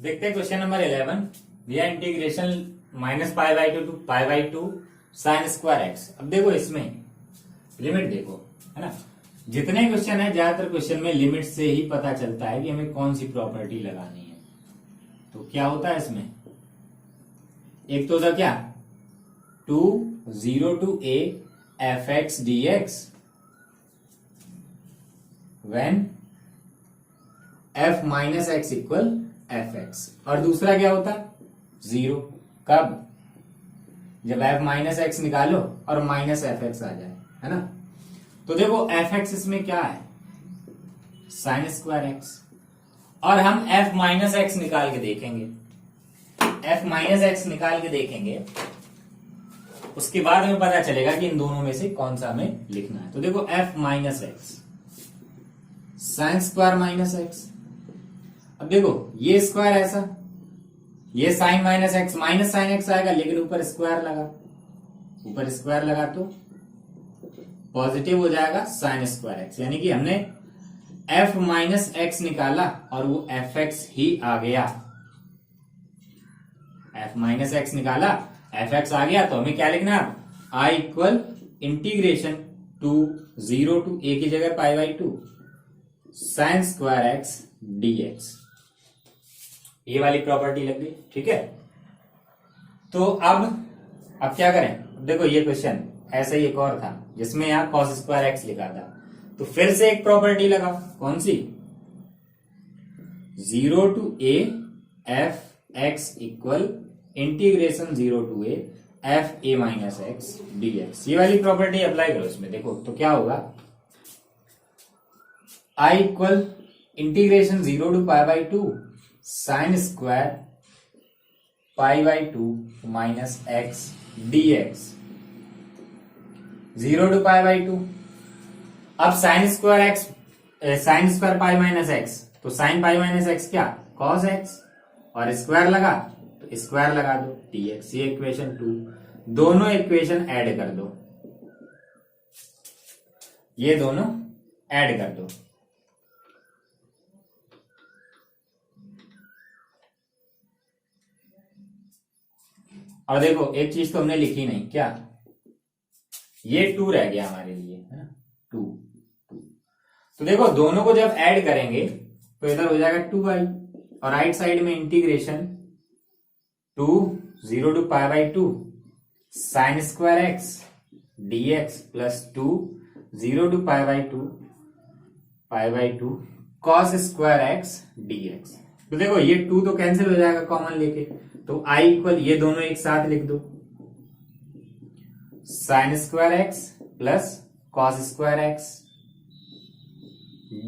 देखते हैं question number 11। दिया integration -π/2 to π/2 sin square X. अब देखो इसमें लिमिट देखो, है ना। जितने क्वेश्चन है ज्यादातर क्वेश्चन में लिमिट से ही पता चलता है कि हमें कौन सी प्रॉपर्टी लगानी है। तो क्या होता है इसमें, एक तो था क्या 2 0 to a f(x) dx when f minus x equal fx, और दूसरा क्या होता जीरो। कब, जब f माइनस एक्स निकालो और माइनस fx आ जाए, है ना। तो देखो fx इसमें क्या है, साइन स्क्वायर एक्स, और हम f माइनस एक्स निकाल के देखेंगे। f माइनस एक्स निकाल के देखेंगे, उसके बाद हमें पता चलेगा कि इन दोनों में से कौन सा हमें लिखना है। तो देखो f minus X sine square minus X. अब देखो ये स्क्वायर ऐसा, ये sine minus X minus sine X आएगा, लेकिन ऊपर स्क्वायर लगा, ऊपर स्क्वायर लगा तो पॉजिटिव हो जाएगा साइन स्क्वायर एक्स, यानी कि हमने f माइनस एक्स निकाला और वो fx ही आ गया। f माइनस एक्स निकाला, fx आ गया, तो हमें क्या लिखना है, i equal integration to 0 to a की जगह π/2 साइन स्क्वायर एक्स dx। ये वाली प्रॉपर्टी लग गई, ठीक है। तो अब क्या करें, देखो ये क्वेश्चन ऐसा ही एक और था जिसमें यहां cos स्क्वायर एक्स लिखा था, तो फिर से एक प्रॉपर्टी लगाओ। कौन सी, 0 to a f(x) equal integration 0 to a f(a minus x) dx। ये वाली प्रॉपर्टी अप्लाई करो इसमें। देखो तो क्या होगा, i equal integration 0 to π/2 sine square π/2 minus X dx, 0 to π/2। अब sine square X, sine square pi minus x, तो साइन पाई माइनस एक्स क्या, कॉस एक्स, और स्क्वायर लगा तो स्क्वायर लगा दो dx। ये इक्वेशन 2, दोनों इक्वेशन ऐड कर दो, ये दोनों ऐड कर दो। और देखो एक चीज तो हमने लिखी नहीं, क्या, ये 2 रह गया हमारे लिए, है ना, 2। तो देखो दोनों को जब ऐड करेंगे तो इधर हो जाएगा 2i, और राइट साइड में integration 2 0 to π/2 sine square X dx plus 2 0 to π/2 cos square X dx। तो देखो ये 2 तो कैंसिल हो जाएगा कॉमन लेके, तो i इक्वल ये दोनों एक साथ लिख दो, sign square x plus cos square X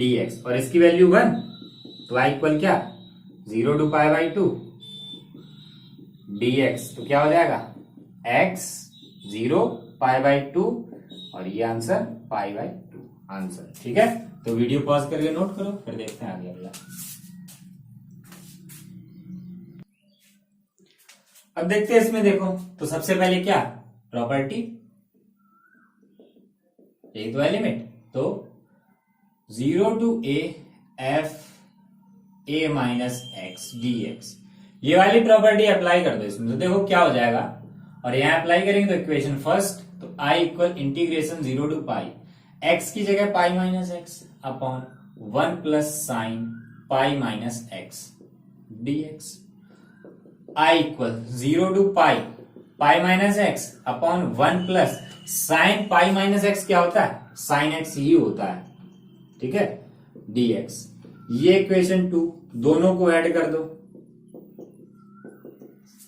dx, और इसकी वैल्यू 1, तो i इक्वल क्या, 0 to π/2 dx। तो क्या हो जाएगा, x 0 π/2, और ये आंसर π/2 आंसर, ठीक है। तो वीडियो पॉज करके नोट करो, फिर देखते हैं आगे अगला। अब देखते हैं इसमें, देखो तो सबसे पहले क्या प्रॉपर्टी, एक तो है लिमिट, तो 0 to a f(a minus x) dx, ये वाली प्रॉपर्टी अप्लाई कर दो इसमें। तो देखो क्या हो जाएगा, और यहां अप्लाई करेंगे तो इक्वेशन फर्स्ट, तो i equal integration 0 to π, x की जगह पाई minus X upon 1 plus sine pi minus X dx। i equal 0 to pi minus X upon 1 plus sine pi minus x, क्या होता है, साइन एक्स ही होता है, ठीक है, dx। ये इक्वेशन 2, दोनों को ऐड कर दो,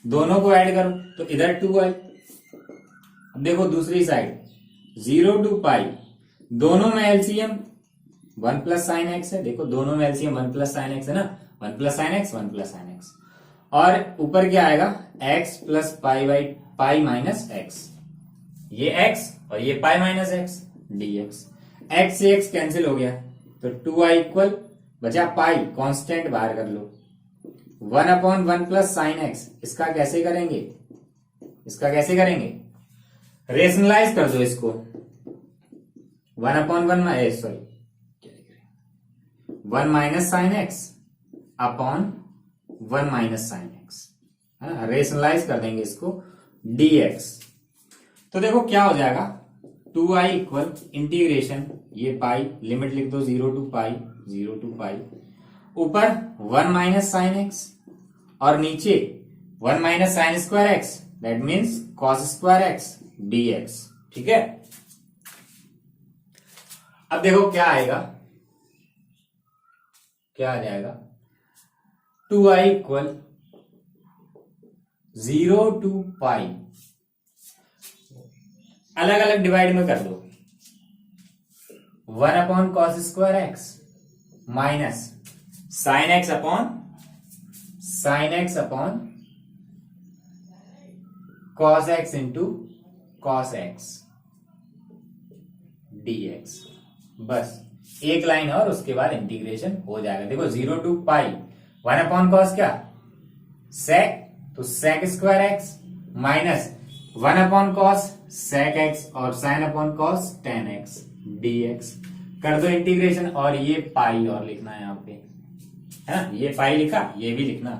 दोनों को ऐड करो तो इधर 2i। अब देखो दूसरी साइड 0 to π, दोनों में एलसीएम 1 प्लस साइन एक्स है, देखो दोनों में एलसीएम 1 प्लस साइन एक्स है ना, 1 plus sine x 1 plus sine x, और ऊपर क्या आएगा, x plus pi minus x, ये x और ये पाई माइनस एक्स dx। x से x कैंसिल हो गया, तो 2i इक्वल बचा पाई, कांस्टेंट बाहर कर लो, 1/1 प्लस साइन एक्स। इसका कैसे करेंगे, इसका कैसे करेंगे, रेशनलाइज कर दो इसको, 1/1 sorry 1 minus sine x upon 1 minus sine x, है ना, रेशनलाइज कर देंगे इसको dx। तो देखो क्या हो जाएगा, 2i इक्वल इंटीग्रेशन, ये पाई लिमिट लिख दो 0 टू पाई, 0 टू पाई, ऊपर 1 माइनस साइन एक्स और नीचे 1 minus sign square x, that means cos square X dx। ठीक है, अब देखो क्या आएगा, क्या आ जाएगा, 2i इक्वल 0 टू पाई, अलग अलग डिवाइड में कर दो, 1 upon cos square X minus sine x upon cos X into cos X dx। बस एक लाइन और उसके बाद इंटीग्रेशन हो जाएगा। देखो 0 टू पाई, 1 अपॉन कॉस क्या, सेक, तो sec square X minus 1 upon cos sec X और sine upon cos tan X dx। कर दो इंटीग्रेशन, और ये पाई और लिखना है यहाँ पे, है ना, ये पाई लिखा, ये भी लिखना।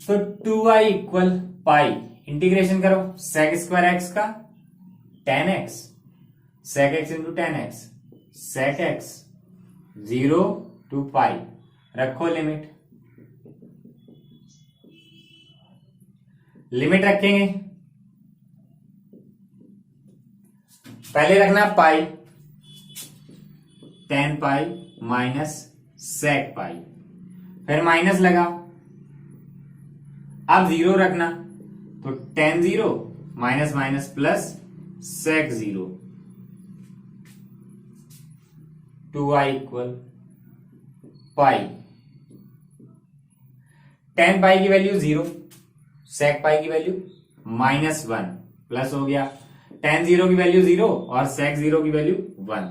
तो 2i इक्वल पाई, इंटीग्रेशन करो सेक स्क्वायर एक्स का tan X, sec X into tan X, sec X 0 to pi, रखो लिमिट, लिमिट रखेंगे, पहले रखना पाई, टेन पाई माइनस सेक पाई, फिर माइनस लगा, अब 0 रखना, तो tan 0 minus minus plus sec 0, 2i equal pi, tan pi की वैल्यू 0, सेक पाई की वैल्यू -1, प्लस हो गया, टेन 0 की वैल्यू 0 और सेक 0 की वैल्यू 1,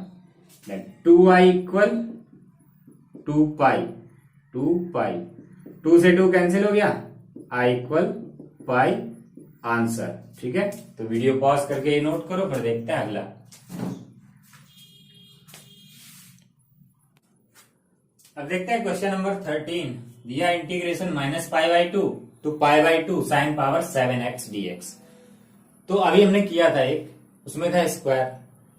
2i इक्वल 2 पाई, 2 से 2 कैंसिल हो गया, i इक्वल पाई आंसर। ठीक है, तो वीडियो पॉज करके ये नोट करो, फिर देखते हैं अगला। अब देखते हैं क्वेश्चन नंबर 13, दिया integration -π/2 to π/2 sine power 7x dx। तो अभी हमने किया था एक, उसमें था स्क्वायर,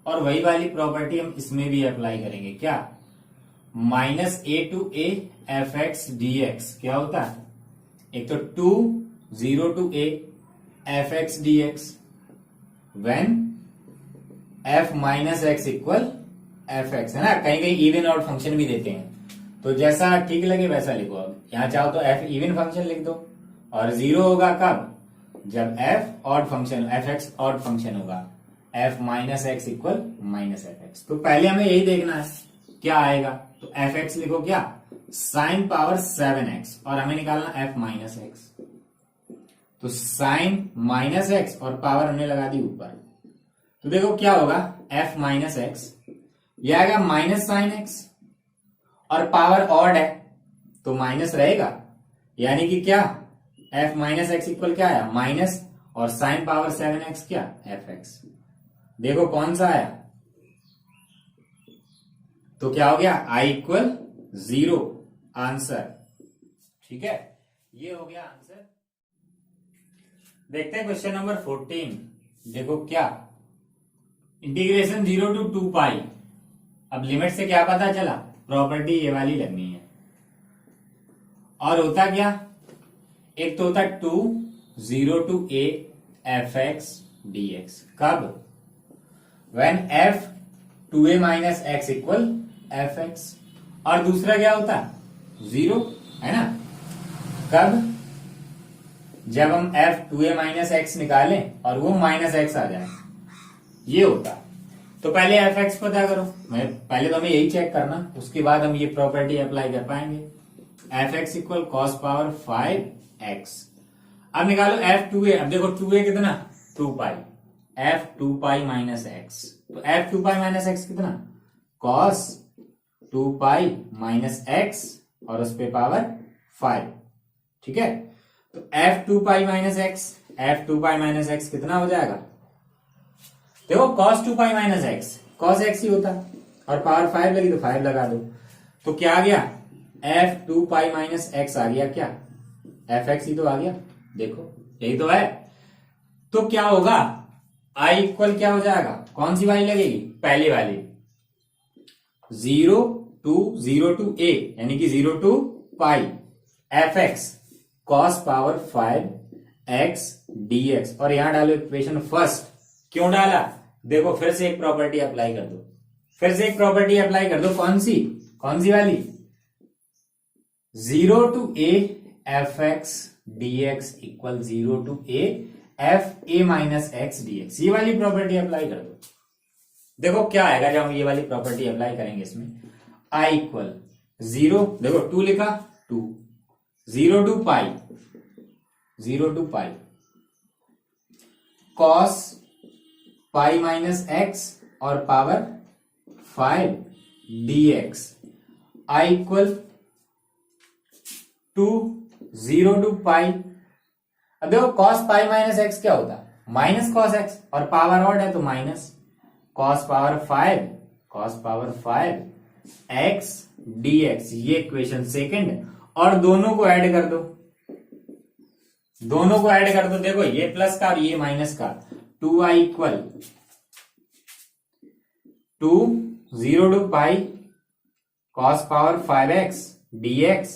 और वही वाली प्रॉपर्टी हम इसमें भी अप्लाई करेंगे। क्या, -a to a fx dx क्या होता है, एक तो 2 0 to a fx dx when f minus x equal fx, है ना, कहीं कहीं इवन ऑड फंक्शन भी देते हैं, तो जैसा ठीक लगे वैसा लिखो। अब यहां चाहो तो f इवन फंक्शन लिख दो, और 0 होगा कब, जब f odd function, fx odd function होगा, f minus x equal minus fx। तो पहले हमें यही देखना है क्या आएगा, तो fx लिखो क्या, साइन पावर 7x, और हमें निकालना f माइनस एक्स, तो साइन माइनस एक्स और पावर हमने लगा दी ऊपर। तो देखो क्या होगा, f माइनस एक्स, यह आएगा माइनस साइन एक्स, और पावर ऑड है तो माइनस रहेगा, यानी कि क्या, f माइनस एक्स इक्वल क्या आया, माइनस, और साइन पावर 7x क्या, fx। देखो कौन सा आया, तो क्या हो गया, i इक्वल 0 आंसर। ठीक है, ये हो गया आंसर। देखते हैं क्वेश्चन नंबर 14। देखो क्या, इंटीग्रेशन 0 टू 2 पाई। अब लिमिट से क्या पता चला, प्रॉपर्टी ये वाली लगनी है, और होता क्या, एक तो होता 2 0 टू a fx dx, कब, when f 2a minus x equal fx, और दूसरा क्या होता, 0, है ना, कब, जब हम f 2a माइनस एक्स निकालें और वो माइनस एक्स आ जाए, ये होता। तो पहले fx पता करो, पहले तो हमें यही चेक करना, उसके बाद हम ये प्रॉपर्टी अप्लाई कर पाएंगे। fx equal cos power 5x। अब निकालो f2a, अब देखो 2a कितना, 2 पाई, f 2 पाई माइनस एक्स, तो f 2 पाई माइनस एक्स कितना, कॉस 2 पाई माइनस एक्स और उस पे पावर 5। ठीक है, तो f 2 pi minus x, f 2 pi minus x कितना हो जाएगा, देखो cos 2 pi minus x, cos x ही होता, और पावर 5 लगी तो 5 लगा दो, तो क्या आ गया, F two pi minus X आ गया क्या, एफ एक्स ही तो आ गया, देखो यही तो है। तो क्या होगा, आई इक्वल क्या हो जाएगा, कौन सी वाली लगेगी, पहली वाली, 0 टू ए यानी कि 0 to pi F X cos power 5 X D x, और यहां डालो इक्वेशन फर्स्ट। क्यों डाला, देखो फिर से एक प्रॉपर्टी अप्लाई कर दो, फिर से एक प्रॉपर्टी अप्लाई कर दो, कौन सी वाली, 0 to A F X D X equal 0 to A F A minus X D x, ये वाली प्रॉपर्टी अप्लाई कर दो। देखो क्या आएगा जब हम ये वाली प्रॉपर्टी अप्लाई करेंगे, इसमें आई इक्वल 0, देखो 2 लिखा, 2 0 to pi cos pi minus X और power 5 dx, I equal 2 0 to pi. अब देखो कॉस पाई माइनस एक्स क्या होता है, माइनस कॉस एक्स, और पावर ऑड है तो minus cos power 5 X dx, ये इक्वेशन सेकंड, और दोनों को ऐड कर दो, देखो ये प्लस का और ये माइनस का, 2i equal 2 0 to pi cos power 5x dx,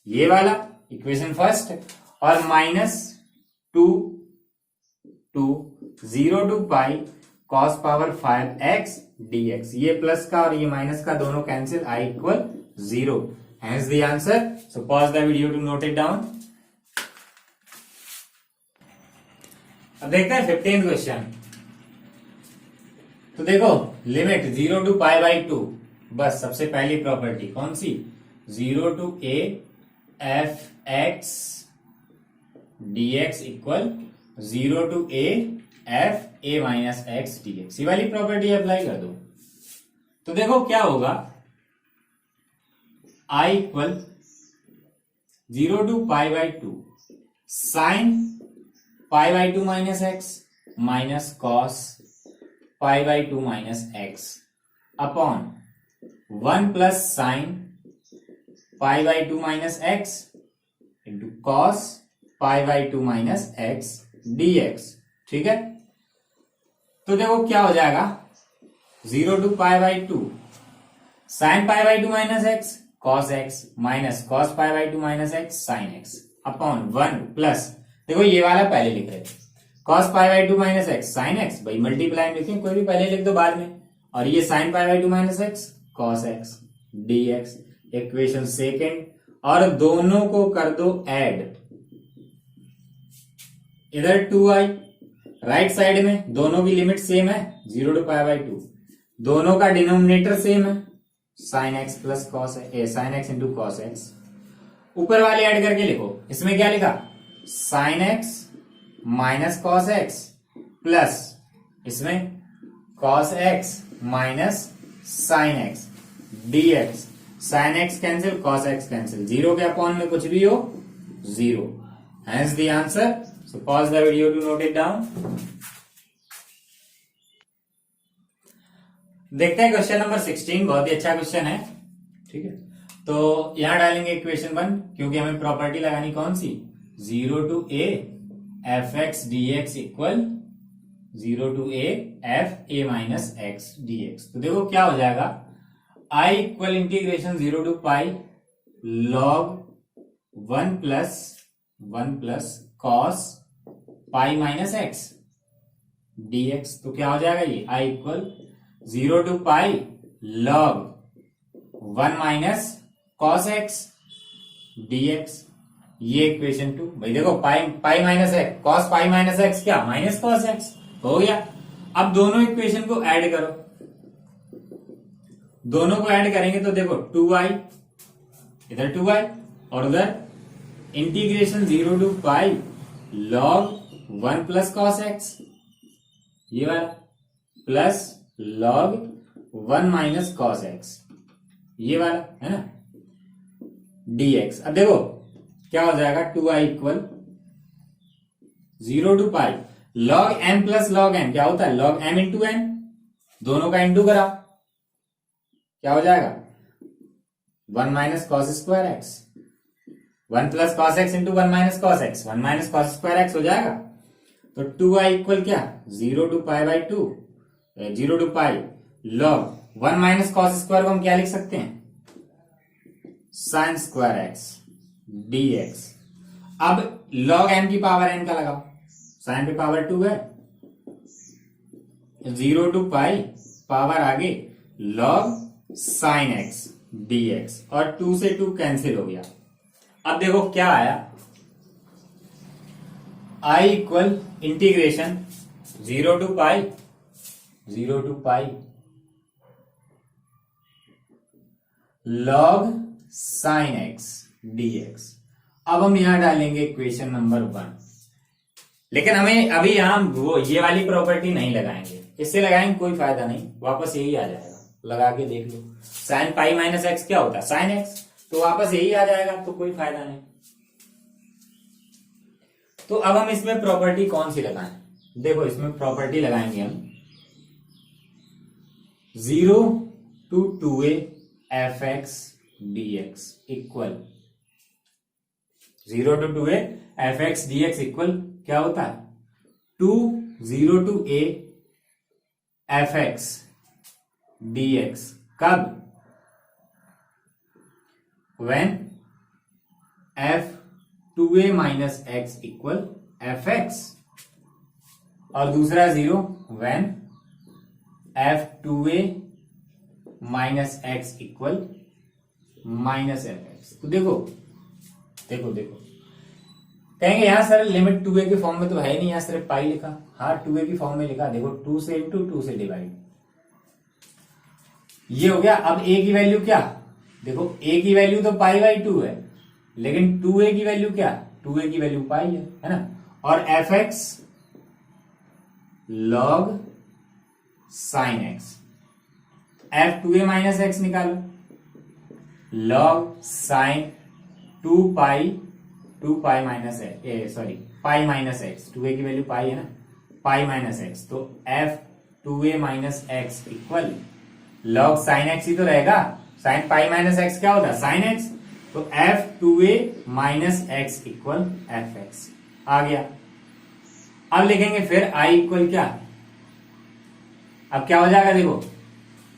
ये वाला इक्वेशन फर्स्ट, और minus 2 0 to pi cos power 5x dx, ये प्लस का और ये माइनस का दोनों cancel, I equal 0, hence the answer. So pause the video to note it down. अब देखते हैं 15th क्वेश्चन। तो देखो लिमिट 0 टू पाई बाई 2, बस सबसे पहली प्रॉपर्टी कौन सी, 0 to A F X D X equal 0 to A F A minus X D x, ये वाली प्रॉपर्टी अप्लाई कर दो। तो देखो क्या होगा, I equal 0 to pi by 2 sine pi by 2 minus X minus cos pi by 2 minus X upon 1 plus sine pi by 2 minus X into cos pi by 2 minus X D X, ठीक है। तो देखो क्या हो जाएगा, 0 to pi by 2 sine pi by 2 minus X cos X minus cos pi by 2 minus X sine x upon 1 plus, देखो ये वाला पहले लिख रहे थे, cos pi by 2 minus X sine x, भाई मल्टीप्लाई लिखें, कोई भी पहले लिख दो बाद में, और ये sign pi by 2 minus X cos X D x, equation second, और दोनों को कर दो ऐड, इधर 2i राइट साइड में, दोनों की लिमिट सेम है 0 टू पाई बाई 2, दोनों का डिनोमिनेटर सेम है sine X plus cos sine X into cos X, ऊपर वाले ऐड करके लिखो, इसमें क्या लिखा, sine X minus cos X plus इसमें cos X minus sine X D X, sine X cancel cos X cancel, 0 के अपॉन में कुछ भी हो 0, hence the answer. So pause the video to note it down. देखते हैं question number 16, बहुत ही अच्छा क्वेश्चन है, ठीक है। तो यहां डालेंगे इक्वेशन 1, क्योंकि हमें प्रॉपर्टी लगानी कौन सी, 0 to A F X D X equal 0 to A F A minus X D X. तो देखो क्या हो जाएगा, I equal integration 0 to pi log 1 plus cos pi minus X D X. तो क्या हो जाएगा ये, I equal 0 to pi log 1 minus cos X D x, ये इक्वेशन 2। भाई देखो pi minus X cos pi minus x क्या, minus cos x हो गया। अब दोनों इक्वेशन को ऐड करो, दोनों को ऐड करेंगे तो देखो 2i, इधर 2i और उधर integration 0 to pi log 1 plus cos X, ये वाला plus log 1 minus cos X, ये वाला है ना dx। अब देखो क्या हो जाएगा, 2i equal 0 to pi log m plus log n, क्या होता है लॉग m इंटू n, दोनों का इंटू करा, क्या हो जाएगा 1 minus cos square X, 1 plus cos X into 1 minus cos X, 1 minus cos square X हो जाएगा। तो 2i इक्वल क्या, 0 to pi by 2, 0 to pi log 1 minus cos square को हम क्या लिख सकते हैं, साइन स्क्वायर एक्स dx। अब log n की पावर n का लगाओ, साइन पे पावर 2 है, 0 टू पाई पावर आगे log साइन x dx, और 2 से 2 कैंसिल हो गया। अब देखो क्या आया, i equal integration 0 to pi log sine x dx। अब हम यहां डालेंगे इक्वेशन नंबर 1, लेकिन हमें अभी यहां वो ये वाली प्रॉपर्टी नहीं लगाएंगे, इससे लगाएंगे कोई फायदा नहीं, वापस यही आ जाएगा। लगा के देख लो, साइन पाई माइनस एक्स क्या होता है, साइन एक्स, तो वापस यही आ जाएगा, तो कोई फायदा नहीं। तो अब हम इसमें प्रॉपर्टी कौन सी लगाएं, देखो इसमें प्रॉपर्टी लगाएंगे हम 0 to 2a F X D X equal 0 to 2a F X D X equal क्या होता है, 0 to a F X D X. कब, when f 2a minus x equal F X, और दूसरा 0 when f 2a minus x equal minus F X. तो देखो कहेंगे यहां सर लिमिट 2a के फॉर्म में तो है नहीं, यहां सिर्फ पाई लिखा, हाँ 2a की फॉर्म में लिखा, देखो 2 से इंटू 2 से डिवाइड, ये हो गया। अब a की वैल्यू क्या, देखो a की वैल्यू तो पाई बाई 2 है, लेकिन 2a की वैल्यू क्या, 2a की वैल्यू पाई है ना, और f x log sine x, f 2a minus x निकालो, log sine 2 pi minus pi minus x, 2a की वैल्यू पाई है ना, पाई माइनस एक्स, तो f 2a minus x equal log sine x ही तो रहेगा, साइन पाई माइनस एक्स क्या होता है, साइन एक्स, तो f 2a minus x equal F x आ गया। अब लिखेंगे फिर i इक्वल क्या, अब क्या हो जाएगा, देखो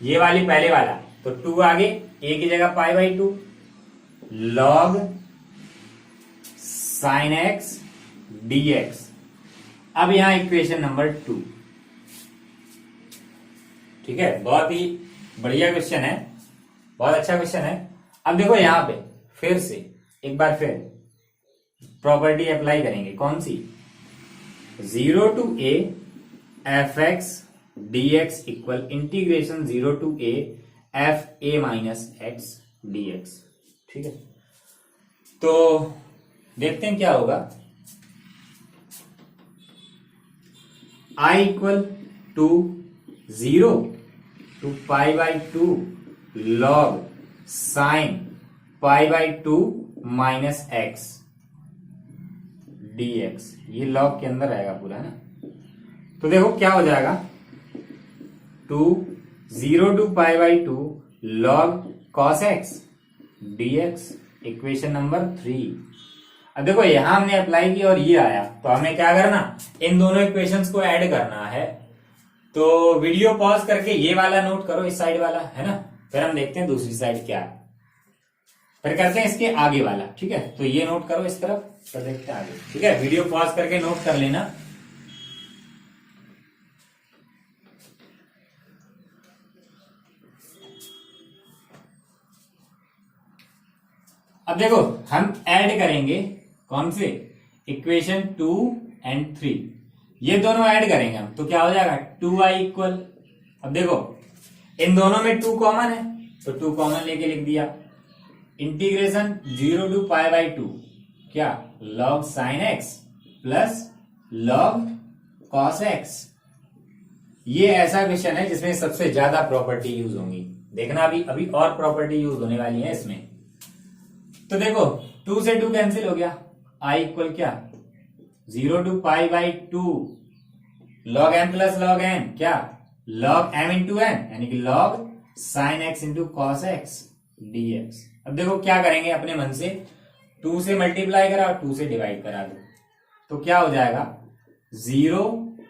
ये वाली पहले वाला, तो 2 आगे, a की जगह पाई by 2 log sine x dx। अब यहां इक्वेशन नंबर 2, ठीक है, बहुत ही बढ़िया क्वेश्चन है, बहुत अच्छा क्वेश्चन है। अब देखो यहां पे फिर से एक बार फिर प्रॉपर्टी अप्लाई करेंगे, कौन सी, 0 to a F X D X equal integration 0 to a F A minus X D X. ठीक है, तो देखते हैं क्या होगा, i equal to 0 to pi by 2 log sine pi by 2 minus X dx, ये लॉग के अंदर रहेगा पूरा ना। तो देखो क्या हो जाएगा, 0 to pi by 2 log cos X dx, equation number 3। अब देखो यहां हमने अप्लाई की और ये आया, तो हमें क्या करना, इन दोनों इक्वेशंस को ऐड करना है। तो वीडियो पॉज करके ये वाला नोट करो, इस साइड वाला है ना, फिर हम देखते हैं दूसरी साइड क्या है, फिर करते हैं इसके आगे वाला। ठीक है, तो ये नोट करो इस तरफ, फिर देखते हैं आगे। ठीक है, वीडियो पॉज करके नोट कर लेना। अब देखो हम ऐड करेंगे कौन से, इक्वेशन 2 एंड 3, ये दोनों ऐड करेंगे हम, तो क्या हो जाएगा 2i इक्वल, अब देखो इन दोनों में 2 कॉमन है, तो 2 कॉमन लेके लिख दिया, इंटीग्रेशन 0 टू पाई बाई 2 क्या, log sine X plus log cos X. ये ऐसा क्वेश्चन है जिसमें सबसे ज्यादा प्रॉपर्टी यूज होंगी, देखना अभी और प्रॉपर्टी यूज होने वाली है इसमें। तो देखो 2 से 2 कैंसिल हो गया, i इक्वल क्या, 0 to pi by 2 log m plus log n क्या, लॉग m इंटू n, यानी कि log sine x into cos x dx। अब देखो क्या करेंगे अपने मन से, 2 से मल्टीप्लाई करा और 2 से डिवाइड करा दो, तो क्या हो जाएगा 0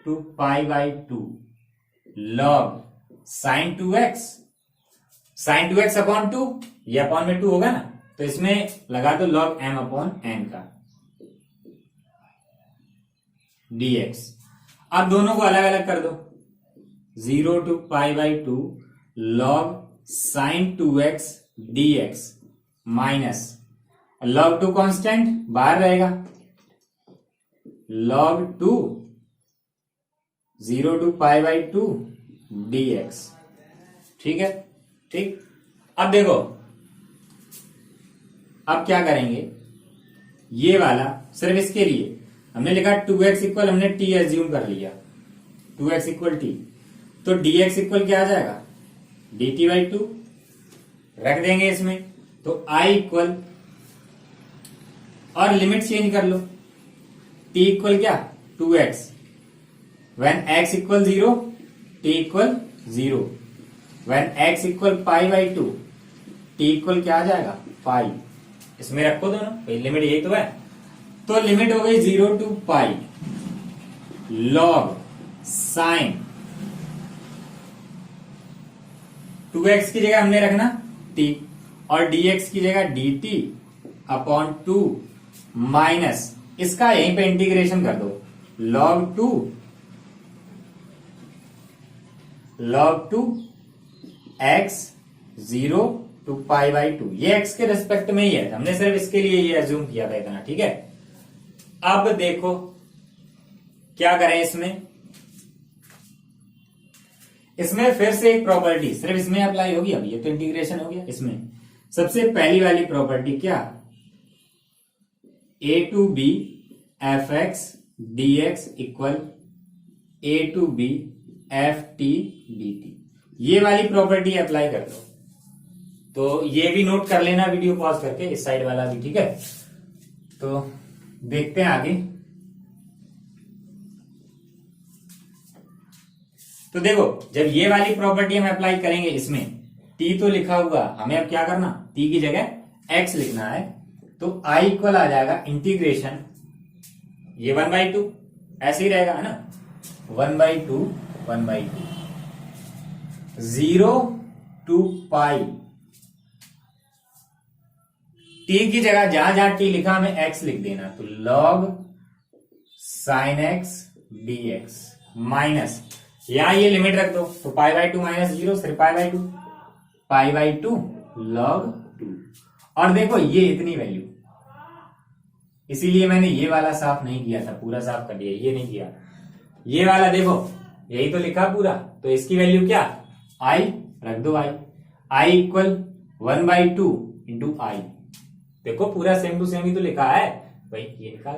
to pi by 2 log sine 2x, sine 2x upon 2, ये अपॉन में 2 होगा ना, तो इसमें लगा दो लॉग m अपॉन n का dx। अब दोनों को अलग अलग कर दो, 0 to pi by 2 log sine 2x dx minus log 2 constant बाहर रहेगा, log 2 0 to pi by 2 dx। ठीक है, ठीक। अब देखो अब क्या करेंगे, ये वाला सिर्फ इसके लिए हमने लिखा 2x इक्वल, हमने t एज्यूम कर लिया, 2x इक्वल t, तो dx इक्वल क्या आ जाएगा dt बाई 2 रख देंगे इसमें, तो I इक्वल, और लिमिट चेंज कर लो, t इक्वल क्या 2x, when x equal 0 t equal 0, when x equal pi by 2 t equal क्या आ जाएगा पाई, इसमें रखो दोनों, लिमिट यही तो है, तो लिमिट हो गई 0 to pi log sine 2x की जगह हमने रखना t और dx की जगह dt अपॉन 2 माइनस इसका यहीं पे इंटीग्रेशन कर दो, log 2 x 0 to pi by 2, ये x के रेस्पेक्ट में ही है, हमने सिर्फ इसके लिए ये एज्यूम किया था इतना। ठीक है, अब देखो क्या करें इसमें, इसमें फिर से एक प्रॉपर्टी सिर्फ इसमें अप्लाई होगी, अब ये तो इंटीग्रेशन हो गया, इसमें सबसे पहली वाली प्रॉपर्टी क्या, a to b fx dx equal a to b ft dt, ये वाली प्रॉपर्टी अप्लाई कर दो। तो ये भी नोट कर लेना वीडियो पॉज करके, इस साइड वाला भी। ठीक है, तो देखते हैं आगे। तो देखो जब ये वाली प्रॉपर्टी हम अप्लाई करेंगे इसमें, t तो लिखा हुआ, हमें अब क्या करना, t की जगह x लिखना है, तो I इक्वल आ जाएगा इंटीग्रेशन, ये 1/2 ऐसे ही रहेगा है ना, 1/2 0 to पाई, t की जगह जहां जहां t लिखा हमें x लिख देना, तो log sin x dx minus, यहां ये लिमिट रख दो, तो पाई बाई 2 माइनस 0 सिर्फ पाई बाई 2 log 2, और देखो ये इतनी वैल्यू, इसीलिए मैंने ये वाला साफ नहीं किया था, पूरा साफ कर दिया, ये नहीं किया, ये वाला देखो यही तो लिखा पूरा, तो इसकी वैल्यू क्या I रख दो, I इक्वल 1/2 इंटू I, देखो पूरा सेम टू सेम ही तो लिखा है भाई, ये लिखा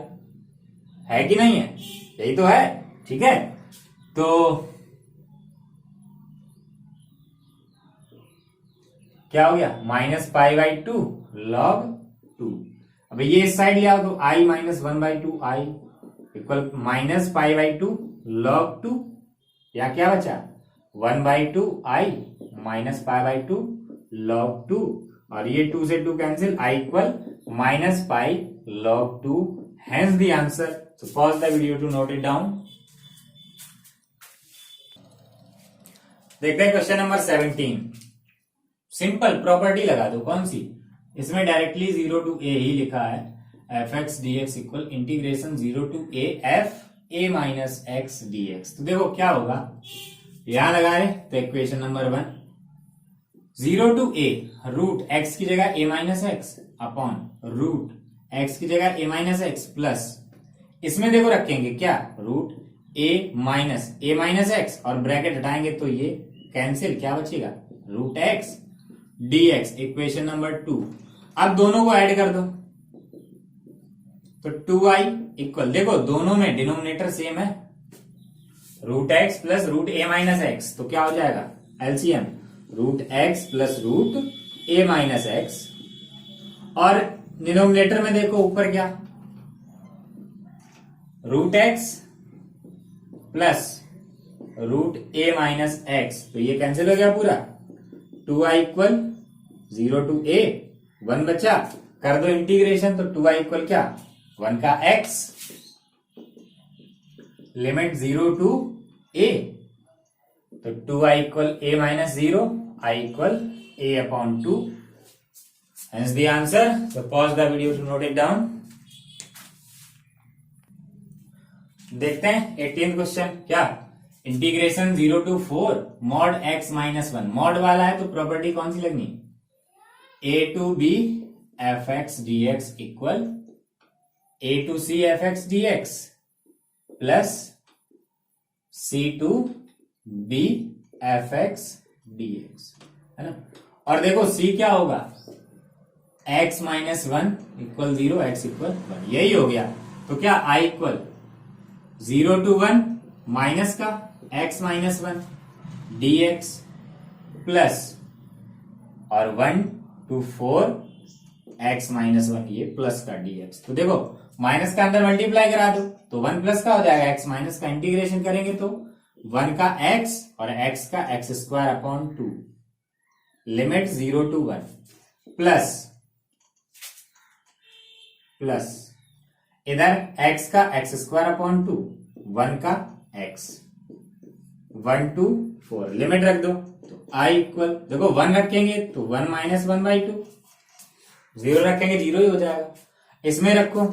है कि नहीं है, यही तो है। ठीक है, तो क्या हो गया माइनस पाई बाई 2 log 2, अब ये इस साइड ले आओ, तो I minus 1/2 I equal minus pi by 2 log 2, या क्या बचा 1/2 I minus pi by 2 log 2, और ये 2 से 2 cancel, I equal minus pi log 2, hence the answer। So pause the video to note it down। देखते हैं क्वेश्चन नंबर 17, सिंपल प्रॉपर्टी लगा दो, कौन सी, इसमें डायरेक्टली 0 to a ही लिखा है, fx dx equal integration 0 to a f a minus x dx। तो देखो क्या होगा, यहां लगाए तो equation number 1, 0 to a root x की जगह a minus X upon root x की जगह a माइनस एक्स प्लस, इसमें देखो रखेंगे क्या रूट a माइनस एक्स, और ब्रैकेट हटाएंगे तो ये कैंसिल, क्या बचेगा root x dx, equation number 2। अब दोनों को ऐड कर दो, तो 2i इक्वल, देखो दोनों में डिनोमिनेटर सेम है, root x plus root a minus x, तो क्या हो जाएगा LCM root x plus root a minus X, और डिनोमिनेटर में देखो ऊपर क्या root x plus root a minus x, तो ये कैंसिल हो गया पूरा, 2i इक्वल 0 to a 1 बचा, कर दो इंटीग्रेशन तो 2i इक्वल क्या 1 का x, लिमिट 0 टू a, तो 2i equal a minus 0, i equal a upon 2, hence the answer. So pause the video to note it down. देखते हैं 18th क्वेश्चन, क्या integration 0 to 4 mod x minus 1, mod वाला है तो property कौन सी लगनी, a to b F X D X equal a to c F X D X plus c to b F X D X, है ना। और देखो c क्या होगा, x minus 1 equal 0, x equal 1, यही हो गया। तो क्या i इक्वल 0 टू 1 माइनस का x माइनस 1 dx प्लस और 1 टू 4 x माइनस 1 ये प्लस का dx। तो देखो माइनस का अंदर मल्टीप्लाई करा दो तो 1 प्लस का हो जाएगा, x माइनस का इंटीग्रेशन करेंगे तो 1 का x और x का x square upon 2, limit 0 to 1 plus इधर x का x स्क्वायर अपॉन 2, 1 का x, 1 टू 4, लिमिट रख दो तो i इक्वल, देखो 1 रखेंगे तो 1 माइनस 1 बाई 2, 0 रखेंगे 0 ही हो जाएगा। इसमें रखो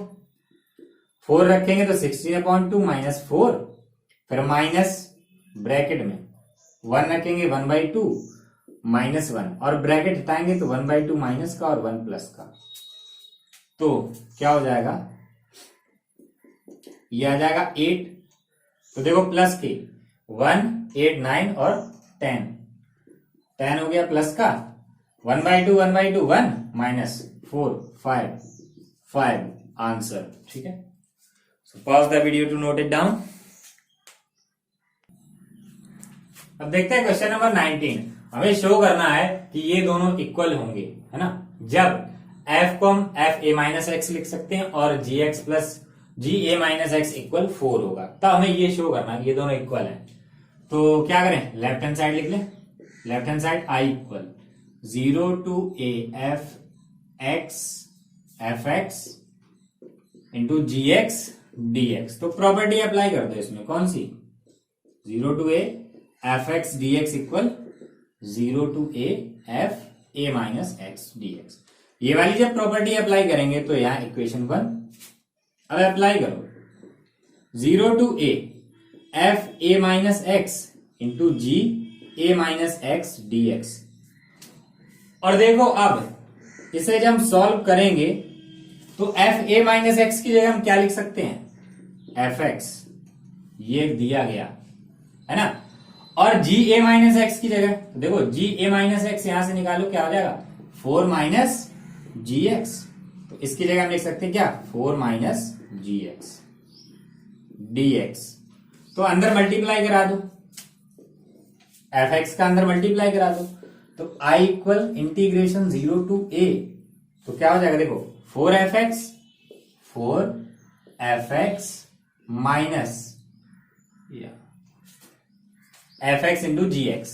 4 रखेंगे तो 16 अपॉन 2 माइनस 4, फिर माइनस ब्रैकेट में 1 रखेंगे 1 बाई 2 माइनस 1 और ब्रैकेट हटाएंगे तो 1 बाई 2 माइनस का और 1 प्लस का, तो क्या हो जाएगा, ये आ जाएगा 8। तो देखो प्लस के 1 8 9 और 10 हो गया प्लस का, 1 बाई 2 1 माइनस 4 5 आंसर, ठीक है। So pause the video to note it down. अब देखते हैं क्वेश्चन नंबर 19। हमें शो करना है कि ये दोनों इक्वल होंगे, है ना, जब f को हम f a माइनस एक्स लिख सकते हैं और g x plus g a minus x equal 4 होगा, तब हमें ये शो करना है ये दोनों इक्वल हैं। तो क्या करें, लेफ्ट हैंड साइड लिख लें, left hand side i equal 0 to a f x into ji x D X. तो प्रॉपर्टी अप्लाई कर दो इसमें, कौन सी, 0 to a F X D X equal 0 to a f a minus X D x. ये वाली जब property apply करेंगे तो यहां इक्वेशन 1, अब अप्लाई करो 0 to a F a minus X into G a minus X D x. और देखो अब इसे जब हम सॉल्व करेंगे तो एफ a माइनस एक्स की जगह हम क्या लिख सकते हैं, एफ एक्स, ये दिया गया है ना, और जी a माइनस एक्स की जगह तो देखो जी a माइनस एक्स यहां से निकालो, क्या हो जाएगा 4 माइनस जी एक्स, तो इसकी जगह हम लिख सकते हैं क्या 4 माइनस जी एक्स डी एक्स। तो अंदर मल्टीप्लाई करा दो, एफ एक्स का अंदर मल्टीप्लाई करा दो, तो I equal integration 0 to a, तो क्या हो जाएगा देखो 4 f x minus F x into जी एक्स,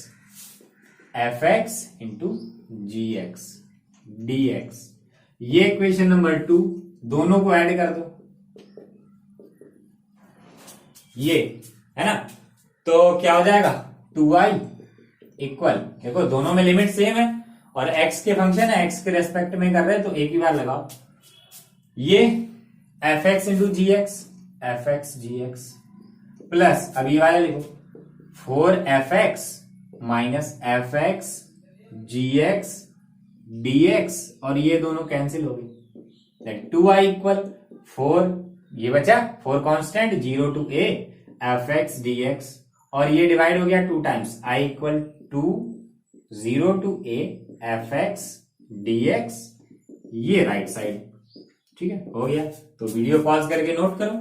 एफ एक्स इंटू जी एक्स डी एक्स। ये इक्वेशन नंबर 2, दोनों को ऐड कर दो, ये है ना, तो क्या हो जाएगा 2i इक्वल, देखो दोनों में लिमिट सेम है और x के फंक्शन है, x के रेस्पेक्ट में कर रहे हैं तो एक ही बार लगाओ, ये एफ एक्स इंटू जी x, f x g x plus अब ये वाला लिखो 4 f x minus F x g x D x, और ये दोनों कैंसिल हो गए, 2i इक्वल 4, ये बचा 4 constant 0 to a F X D x, और ये डिवाइड हो गया 2 times, i equal 2 0 to a F X D x, ये राइट साइड, ठीक है, हो गया। तो वीडियो पॉज करके नोट करो।